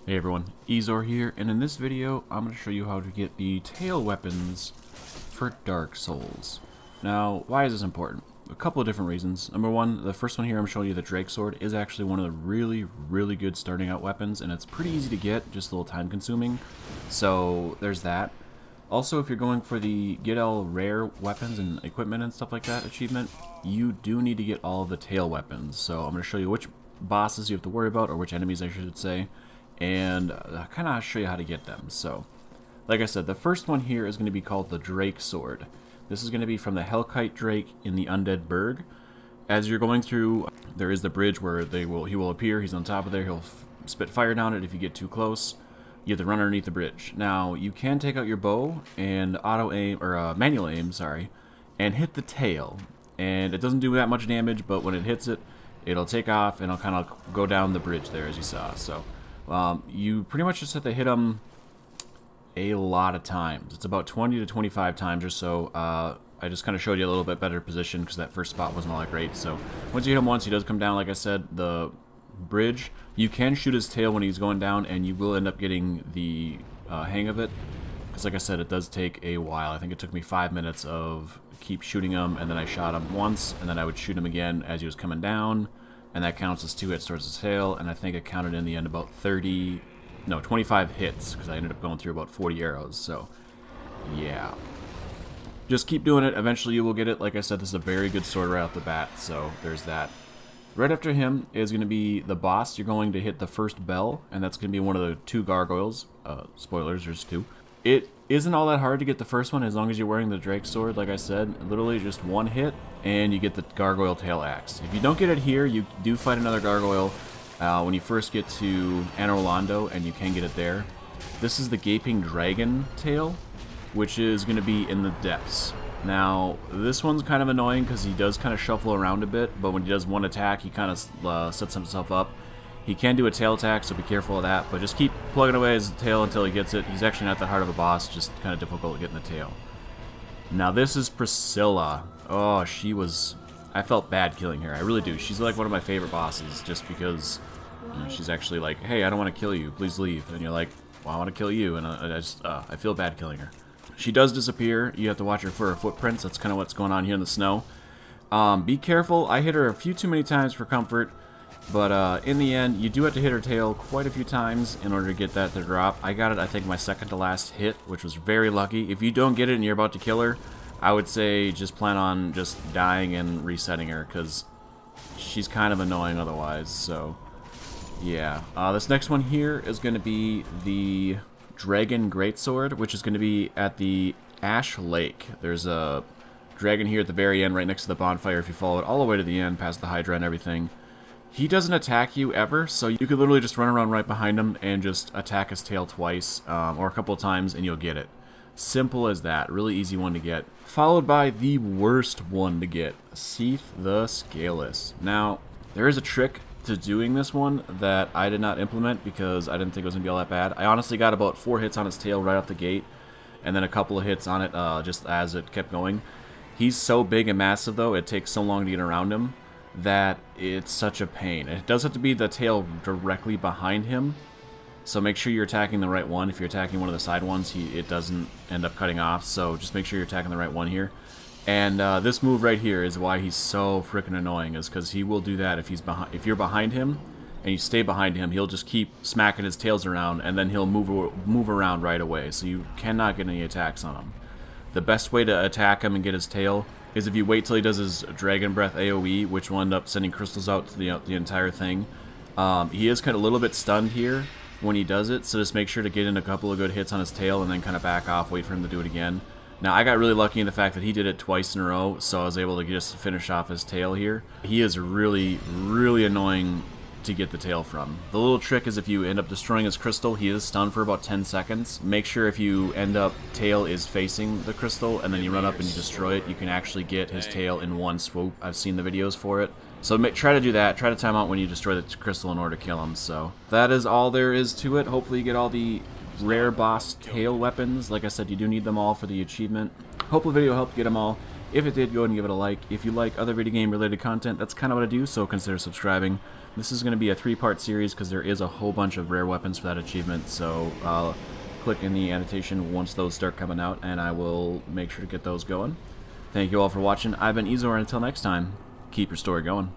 Hey everyone, Eezore here, and in this video I'm going to show you how to get the tail weapons for Dark Souls. Now, why is this important? A couple of different reasons. Number one, the first one here I'm showing you, the Drake Sword, is actually one of the really good starting out weapons, and it's pretty easy to get, just a little time consuming, so there's that. Also, if you're going for the get all rare weapons and equipment and stuff like that achievement, you do need to get all of the tail weapons, so I'm going to show you which bosses you have to worry about, or which enemies I should say, and kind of show you how to get them. So, like I said, the first one here is going to be called the Drake Sword. This is going to be from the Hellkite Drake in the Undead Burg. As you're going through, there is the bridge where he will appear. He's on top of there. He'll spit fire down it if you get too close. You have to run underneath the bridge. Now, you can take out your bow and auto aim, or manual aim, sorry, and hit the tail. And it doesn't do that much damage, but when it hits it, it'll take off and it'll kind of go down the bridge there, as you saw. So, you pretty much just have to hit them a lot of times. It's about 20 to 25 times or so. I just kind of showed you a little bit better position because that first spot wasn't all that great. So once you hit him once, he does come down, like I said, the bridge. You can shoot his tail when he's going down, and you will end up getting the hang of it. Because like I said, it does take a while. I think it took me 5 minutes of keep shooting him, and then I shot him once, and then I would shoot him again as he was coming down. And that counts as 2 hits towards his tail, and I think it counted in the end about 25 hits, because I ended up going through about 40 arrows, so yeah. Just keep doing it, eventually you will get it. Like I said, this is a very good sword right off the bat, so there's that. Right after him is going to be the boss. You're going to hit the first bell, and that's going to be one of the 2 gargoyles. Spoilers, there's 2. It isn't all that hard to get the first one as long as you're wearing the Drake Sword, like I said. Literally just 1 hit, and you get the Gargoyle Tail Axe. If you don't get it here, you do fight another gargoyle when you first get to Anor Londo, and you can get it there. This is the Gaping Dragon Tail, which is going to be in the depths. Now, this one's kind of annoying because he does kind of shuffle around a bit, but when he does one attack, he kind of sets himself up. He can do a tail attack, so be careful of that, but just keep plugging away his tail until he gets it. He's actually not that hard of a boss, just kind of difficult getting the tail. Now this is Priscila. Oh, I felt bad killing her. I really do. She's like one of my favorite bosses, just because she's actually like, hey, I don't want to kill you, please leave. And you're like, well, I want to kill you, and I feel bad killing her. She does disappear. You have to watch her for her footprints. That's kind of what's going on here in the snow. Be careful. I hit her a few too many times for comfort. But in the end, you do have to hit her tail quite a few times in order to get that to drop. I got it, I think, my second to last hit, which was very lucky. If you don't get it and you're about to kill her, I would say just plan on just dying and resetting her, because she's kind of annoying otherwise. So, yeah. This next one here is going to be the Dragon Greatsword, which is going to be at the Ash Lake. There's a dragon here at the very end, right next to the bonfire. If you follow it all the way to the end, past the Hydra and everything. He doesn't attack you ever, so you could literally just run around right behind him and just attack his tail twice, or a couple of times, and you'll get it. Simple as that. Really easy one to get. Followed by the worst one to get, Seath the Scaleless. Now, there is a trick to doing this one that I did not implement because I didn't think it was going to be all that bad. I honestly got about 4 hits on his tail right off the gate, and then a couple of hits on it just as it kept going. He's so big and massive, though, it takes so long to get around him that it's such a pain. It does have to be the tail directly behind him, so make sure you're attacking the right one. If you're attacking one of the side ones, it doesn't end up cutting off, so just make sure you're attacking the right one here. And this move right here is why he's so freaking annoying, is because he will do that if you're behind him and you stay behind him. He'll just keep smacking his tails around, and then he'll move around right away, so you cannot get any attacks on him. The best way to attack him and get his tail is if you wait till he does his Dragon Breath AoE, which will end up sending crystals out to the entire thing. He is kind of a little bit stunned here when he does it, so just make sure to get in a couple of good hits on his tail and then kind of back off, wait for him to do it again. Now, I got really lucky in the fact that he did it twice in a row, so I was able to just finish off his tail here. He is really annoying to get the tail from. The little trick is if you end up destroying his crystal, he is stunned for about 10 seconds. Make sure if you end up tail is facing the crystal and then you run up and you destroy it, you can actually get his tail in one swoop. I've seen the videos for it. So try to do that. Try to time out when you destroy the crystal in order to kill him. So that is all there is to it. Hopefully you get all the rare boss tail weapons. Like I said, you do need them all for the achievement. Hope the video helped get them all. If it did, go ahead and give it a like. If you like other video game related content, that's kind of what I do, so consider subscribing. This is going to be a 3-part series because there is a whole bunch of rare weapons for that achievement, so I'll click in the annotation once those start coming out, and I will make sure to get those going. Thank you all for watching. I've been Eezore, and until next time, keep your story going.